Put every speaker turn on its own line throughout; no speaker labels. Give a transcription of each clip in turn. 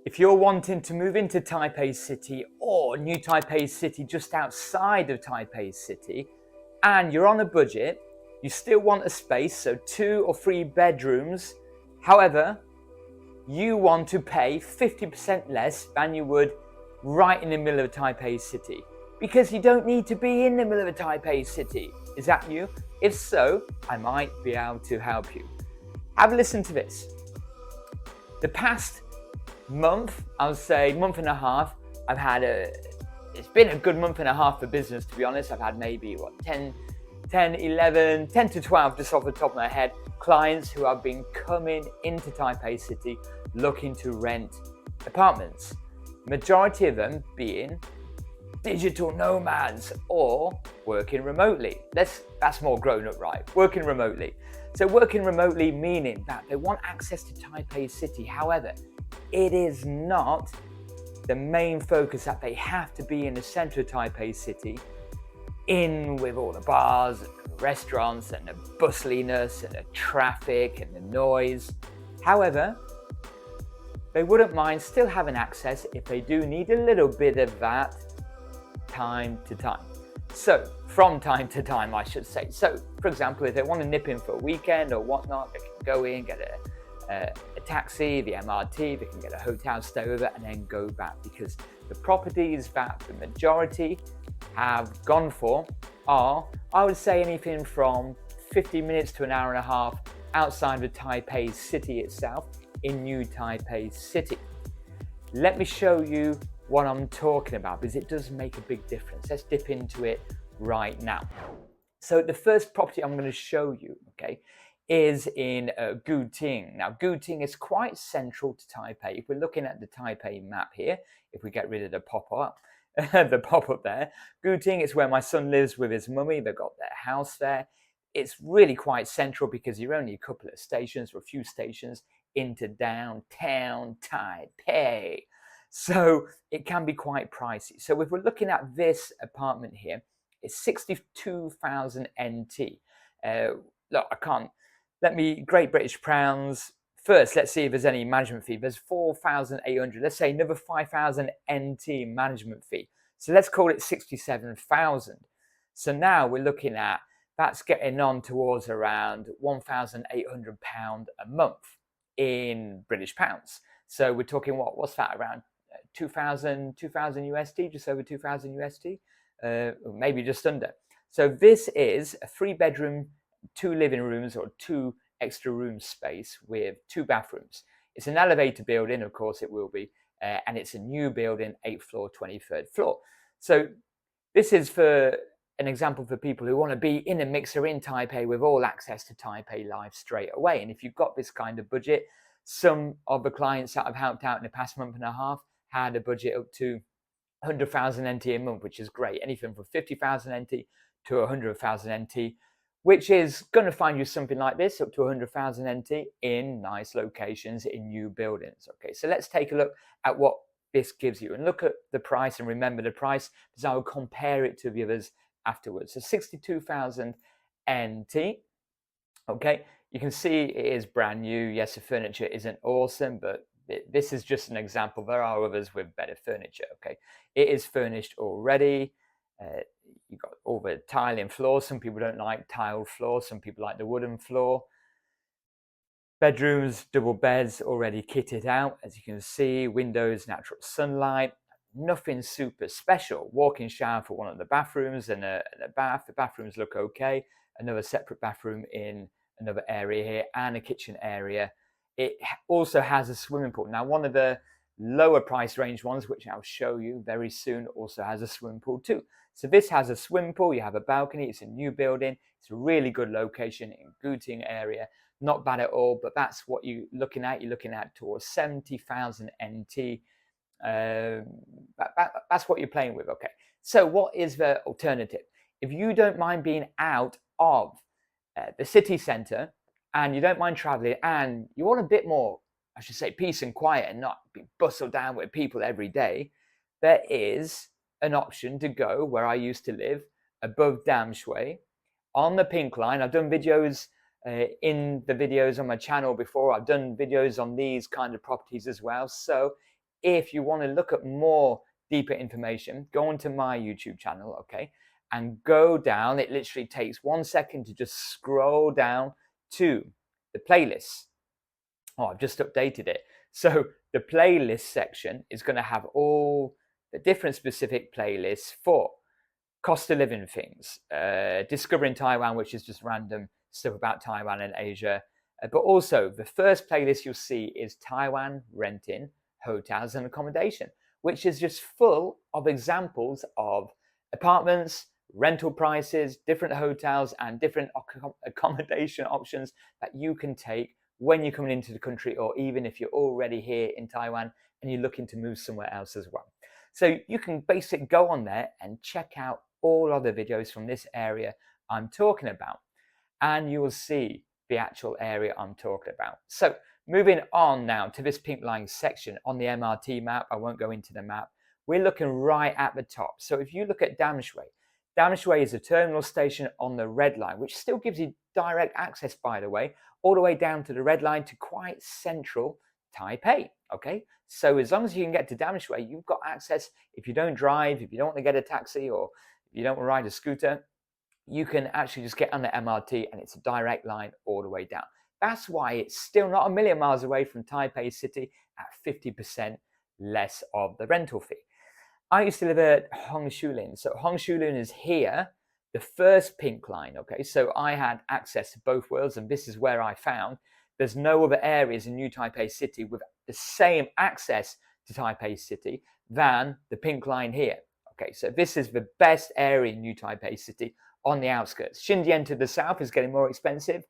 If you're wanting to move into Taipei City or New Taipei City just outside of Taipei City, and you're on a budget, you still want a space, so 2 or 3 bedrooms. However, you want to pay 50% less than you would right in the middle of Taipei City, because you don't need to be in the middle of Taipei City. Is that you? If so, I might be able to help you. Have a listen to this. The past month, I would say month and a half, it's been a good month and a half for business, to be honest. I've had maybe 10 to 12, just off the top of my head, clients who have been coming into Taipei City looking to rent apartments. Majority of them being digital nomads or working remotely. That's more grown up, right? Working remotely. So working remotely meaning that they want access to Taipei City. However, it is not the main focus that they have to be in the center of Taipei City, in with all the bars and the restaurants and the bustliness and the traffic and the noise. However, they wouldn't mind still having access if they do need a little bit of that time to time. So, from time to time, I should say. So, for example, if they want to nip in for a weekend or whatnot, they can go in, get a taxi, the MRT, they can get a hotel, stay over, and then go back, because the properties that the majority have gone for are, I would say, anything from 50 minutes to an hour and a half outside of Taipei City itself, in New Taipei City. Let me show you what I'm talking about, because it does make a big difference. Let's dip into it right now. So the first property I'm going to show you, okay, is in Guting. Now, Guting is quite central to Taipei. If we're looking at the Taipei map here, if we get rid of the pop-up, the pop-up there, Guting is where my son lives with his mummy. They've got their house there. It's really quite central because you're only a couple of stations or a few stations into downtown Taipei. So it can be quite pricey. So if we're looking at this apartment here, it's 62,000 NT. Look, Great British pounds. First, let's see if there's any management fee. There's 4,800. Let's say another 5,000 NT management fee. So let's call it 67,000. So now we're looking at, that's getting on towards around £1,800 a month in British pounds. So we're talking, what's that, around 2,000 USD, just over 2,000 USD, maybe just under. So this is a 3-bedroom, 2 living rooms or 2 extra room space with 2 bathrooms. It's an elevator building, of course it will be, and it's a new building, 8th floor, 23rd floor. So this is for an example for people who want to be in a mixer in Taipei with all access to Taipei life straight away. And if you've got this kind of budget, some of the clients that I've helped out in the past month and a half had a budget up to 100,000 NT a month, which is great. Anything from 50,000 NT to 100,000 NT, which is going to find you something like this, up to 100,000 NT in nice locations in new buildings. Okay, so let's take a look at what this gives you and look at the price, and remember the price because I will compare it to the others afterwards. So 62,000 NT. Okay, you can see it is brand new. Yes, the furniture isn't awesome, but this is just an example. There are others with better furniture. Okay, it is furnished already. You've got all the tiling floors. Some people don't like tiled floors. Some people like the wooden floor. Bedrooms, double beds already kitted out. As you can see, windows, natural sunlight. Nothing super special. Walk-in shower for one of the bathrooms and a bath. The bathrooms look okay. Another separate bathroom in another area here and a kitchen area. It also has a swimming pool. Now, one of the lower price range ones, which I'll show you very soon, also has a swimming pool too. So this has a swimming pool. You have a balcony. It's a new building. It's a really good location in Guting area. Not bad at all, but that's what you're looking at. You're looking at towards 70,000 NT. That's what you're playing with. Okay, so what is the alternative? If you don't mind being out of the city center and you don't mind traveling and you want a bit more, I should say, peace and quiet and not be bustled down with people every day, there is an option to go where I used to live, above Damsui on the Pink Line. I've done videos in the videos on my channel before. I've done videos on these kind of properties as well. So if you want to look at more deeper information, go onto my YouTube channel, okay, and go down. It literally takes 1 second to just scroll down to the playlists. Oh, I've just updated it. So the playlist section is going to have all the different specific playlists for cost of living things, discovering Taiwan, which is just random stuff about Taiwan and Asia. But also the first playlist you'll see is Taiwan renting hotels and accommodation, which is just full of examples of apartments, rental prices, different hotels, and different accommodation options that you can take when you're coming into the country, or even if you're already here in Taiwan and you're looking to move somewhere else as well. So you can basically go on there and check out all other videos from this area I'm talking about, and you will see the actual area I'm talking about. So moving on now to this pink line section on the MRT map, I won't go into the map. We're looking right at the top. So if you look at Damsui, Damsui is a terminal station on the red line, which still gives you direct access, by the way, all the way down to the red line to quite central Taipei. Okay, so as long as you can get to Damsui, you've got access. If you don't drive, if you don't want to get a taxi, or if you don't want to ride a scooter, you can actually just get on the MRT and it's a direct line all the way down. That's why it's still not a million miles away from Taipei City at 50% less of the rental fee. I used to live at Hongshulin. So Hongshulin is here, the first pink line, okay? So I had access to both worlds, and this is where I found there's no other areas in New Taipei City with the same access to Taipei City than the pink line here. Okay, so this is the best area in New Taipei City on the outskirts. Xindian to the south is getting more expensive.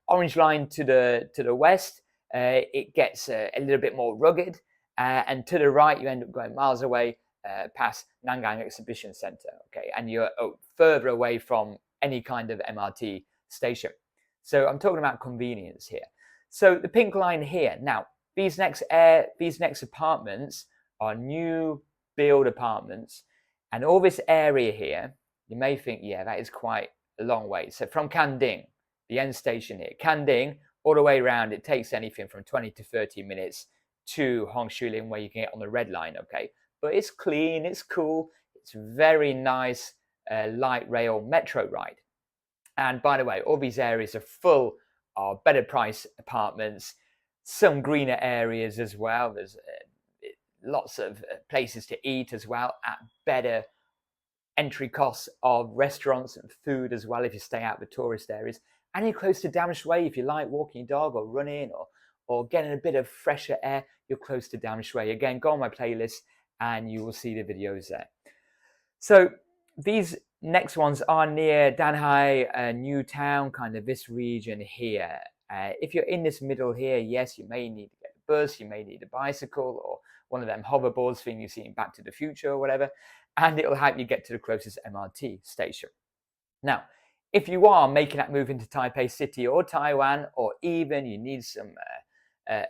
Orange line to the west, it gets a little bit more rugged. And to the right, you end up going miles away past Nangang Exhibition Center, okay? And you're further away from any kind of MRT station. So I'm talking about convenience here. So the pink line here. Now, these next apartments are new build apartments. And all this area here, you may think, yeah, that is quite a long way. So from Kanding, the end station here, Kanding, all the way around, it takes anything from 20 to 30 minutes to Hongshulin, where you can get on the red line, okay? But it's clean, it's cool, it's very nice light rail metro ride. And by the way, all these areas are full of better price apartments, some greener areas as well. There's lots of places to eat as well at better entry costs of restaurants and food as well if you stay out of the tourist areas. And you're close to Damsui if you like walking your dog or running or getting a bit of fresher air, you're close to Damsui. Again, go on my playlist and you will see the videos there. So these next ones are near Danhai, New Town, kind of this region here. If you're in this middle here, yes, you may need to get a bus, you may need a bicycle or one of them hoverboards thing you see in Back to the Future or whatever, and it'll help you get to the closest MRT station. Now, if you are making that move into Taipei City or Taiwan, or even you need some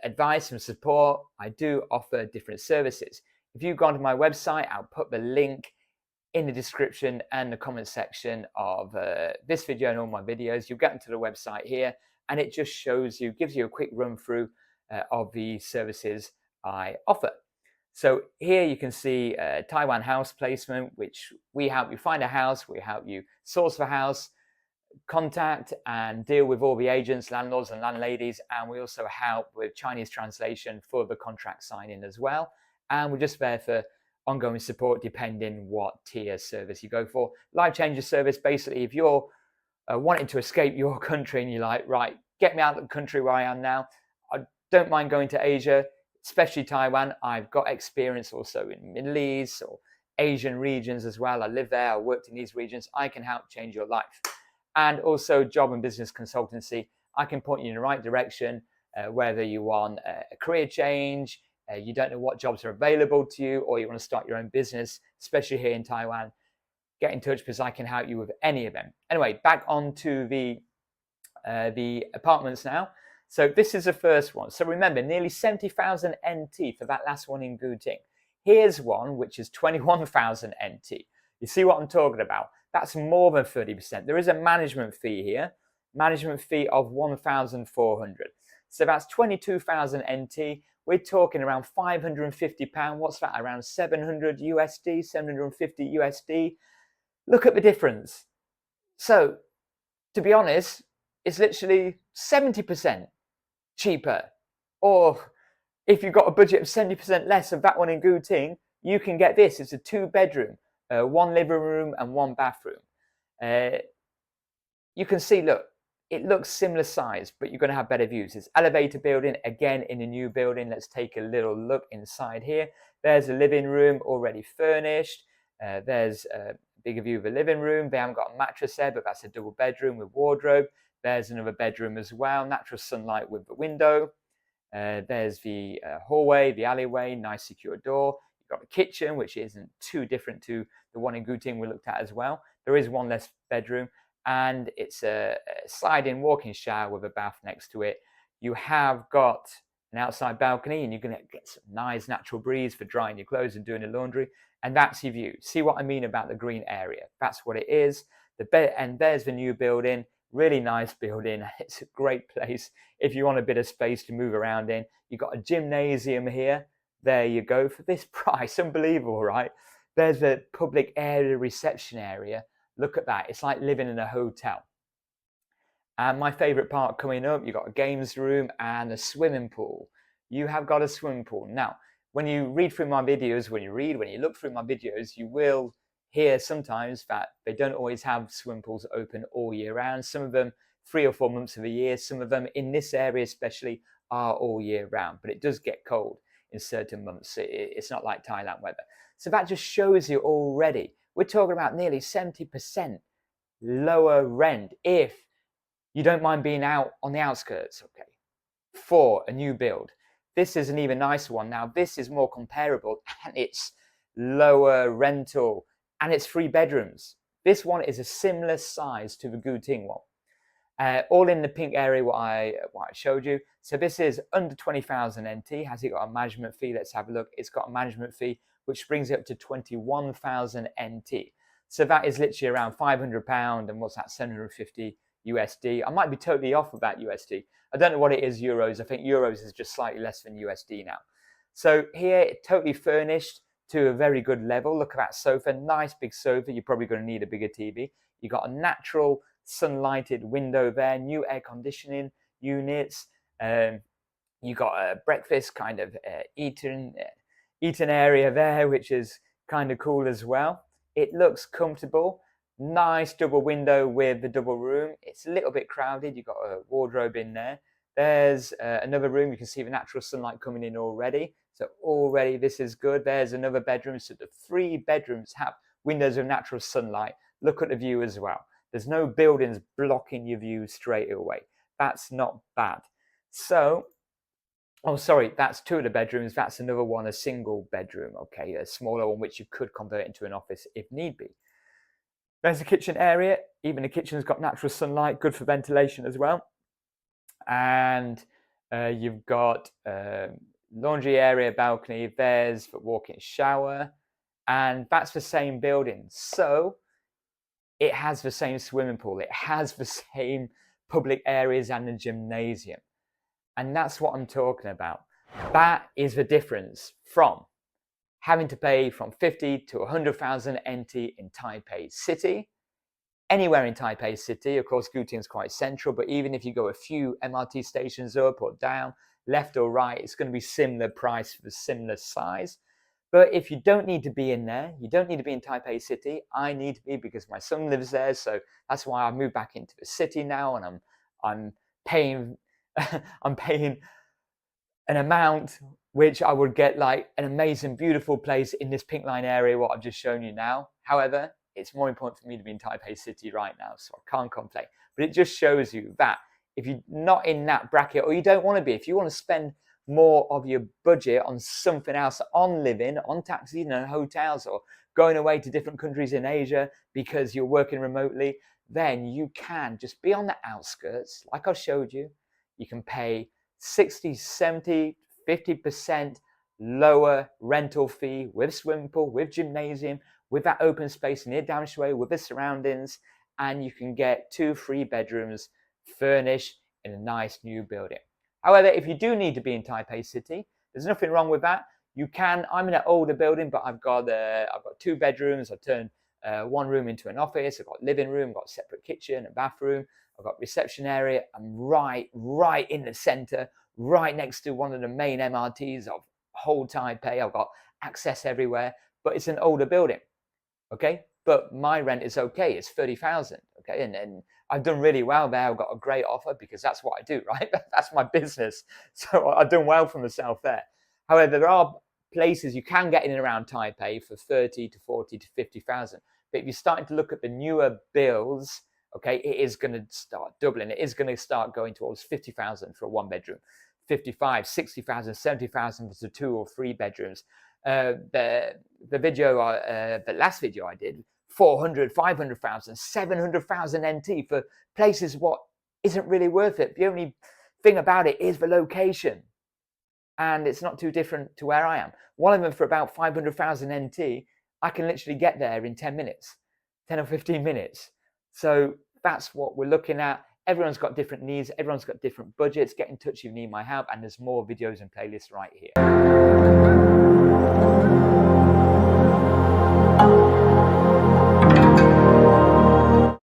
advice and support, I do offer different services. If you go onto my website, I'll put the link in the description and the comment section of this video and all my videos. You'll get into the website here and it just shows you, gives you a quick run through of the services I offer. So here you can see Taiwan house placement, which we help you find a house, we help you source the house, contact and deal with all the agents, landlords and landladies, and we also help with Chinese translation for the contract signing as well. And we're just there for ongoing support depending what tier service you go for. Life changer service, basically if you're wanting to escape your country and you're like, right, get me out of the country where I am now, I don't mind going to Asia, especially Taiwan. I've got experience also in Middle East or Asian regions as well. I live there, I worked in these regions. I can help change your life. And also job and business consultancy. I can point you in the right direction, whether you want a career change, you don't know what jobs are available to you, or you want to start your own business, especially here in Taiwan. Get in touch because I can help you with any of them. Anyway, back onto the apartments now. So this is the first one. So remember, nearly 70,000 NT for that last one in Guting. Here's one which is 21,000 NT. You see what I'm talking about? That's more than 30%. There is a management fee here, management fee of 1,400. So that's 22,000 NT. We're talking around £550. What's that? Around 700 USD, 750 USD. Look at the difference. So, to be honest, it's literally 70% cheaper. Or if you've got a budget of 70% less of that one in Guting, you can get this. It's a 2-bedroom, 1 living room and 1 bathroom. You can see, look, it looks similar size, but you're going to have better views. It's elevator building, again, in a new building. Let's take a little look inside here. There's a living room already furnished. There's a bigger view of a living room. They haven't got a mattress there, but that's a double bedroom with wardrobe. There's another bedroom as well, natural sunlight with the window. There's the hallway, the alleyway, nice secure door. You've got the kitchen, which isn't too different to the one in Guting we looked at as well. There is one less bedroom, and it's a slide-in walk-in shower with a bath next to it. You have got an outside balcony, and you're going to get some nice natural breeze for drying your clothes and doing the laundry. And that's your view. See what I mean about the green area? That's what it is. And there's the new building. Really nice building. It's a great place if you want a bit of space to move around in. You've got a gymnasium here. There you go for this price. Unbelievable, right? There's a public area reception area. Look at that. It's like living in a hotel. And my favorite part coming up, you've got a games room and a swimming pool. You have got a swimming pool. Now, when you read through my videos, when you look through my videos, you will hear sometimes that they don't always have swimming pools open all year round. Some of them 3 or 4 months of the year. Some of them in this area especially are all year round, but it does get cold in certain months. It's not like Thailand weather. So that just shows you already. We're talking about nearly 70% lower rent if you don't mind being out on the outskirts, okay, for a new build. This is an even nicer one. Now, this is more comparable, and it's lower rental, and it's 3 bedrooms. This one is a similar size to the Guting one. All in the pink area, what I showed you. So this is under 20,000 NT. Has it got a management fee? Let's have a look. It's got a management fee, which brings it up to 21,000 NT. So that is literally around £500, and what's that, 750 USD. I might be totally off with that USD. I don't know what it is euros. I think euros is just slightly less than USD now. So here, totally furnished to a very good level. Look at that sofa, nice big sofa. You're probably going to need a bigger TV. You got a natural sunlighted window there, new air conditioning units. You got a breakfast kind of eating area there, which is kind of cool as well. It looks comfortable. Nice double window with the double room. It's a little bit crowded. You've got a wardrobe in there. There's another room. You can see the natural sunlight coming in already. So already this is good. There's another bedroom. So the 3 bedrooms have windows of natural sunlight. Look at the view as well. There's no buildings blocking your view straight away. That's not bad. So, oh, sorry, that's 2 of the bedrooms. That's another one, a single bedroom. Okay, a smaller one, which you could convert into an office if need be. There's a kitchen area. Even the kitchen's got natural sunlight, good for ventilation as well. And you've got laundry area, balcony. There's the walk-in shower. And that's the same building. So it has the same swimming pool. It has the same public areas and the gymnasium. And that's what I'm talking about. That is the difference from having to pay from 50 to 100,000 NT in Taipei City. Anywhere in Taipei City, of course, Guting is quite central, but even if you go a few MRT stations up or down, left or right, it's going to be similar price for similar size. But if you don't need to be in there, you don't need to be in Taipei City. I need to be because my son lives there, so that's why I moved back into the city now, and I'm paying I'm paying an amount which I would get like an amazing, beautiful place in this pink line area, what I've just shown you now. However, it's more important for me to be in Taipei City right now, so I can't complain. But it just shows you that if you're not in that bracket, or you don't want to be, if you want to spend more of your budget on something else, on living, on taxis and hotels, or going away to different countries in Asia because you're working remotely, then you can just be on the outskirts, like I showed you. You can pay 60, 70, 50% lower rental fee with swimming pool, with gymnasium, with that open space near Dansui, with the surroundings, and you can get 2 3 bedrooms furnished in a nice new building. However, if you do need to be in Taipei City, there's nothing wrong with that. You can. I'm in an older building, but I've got 2 bedrooms. I've turned one room into an office. I've got living room, I've got separate kitchen and bathroom. I've got reception area. I'm right in the center, right next to one of the main MRTs of whole Taipei. I've got access everywhere, but it's an older building. Okay, but my rent is okay. It's 30,000. Okay, and I've done really well there. I've got a great offer because that's what I do, right? That's my business. So I've done well for myself there. However, there are places you can get in and around Taipei for 30 to 40 to 50,000. But if you're starting to look at the newer bills, okay, it is going to start doubling. It is going to start going towards 50,000 for a 1 bedroom, 55, 60,000, 70,000 for 2 or 3 bedrooms. The last video I did, 400, 500,000, 700,000 NT for places what isn't really worth it. The only thing about it is the location. And it's not too different to where I am. One of them for about 500,000 NT, I can literally get there in 10 minutes, 10 or 15 minutes. So that's what we're looking at. Everyone's got different needs. Everyone's got different budgets. Get in touch if you need my help. And there's more videos and playlists right here.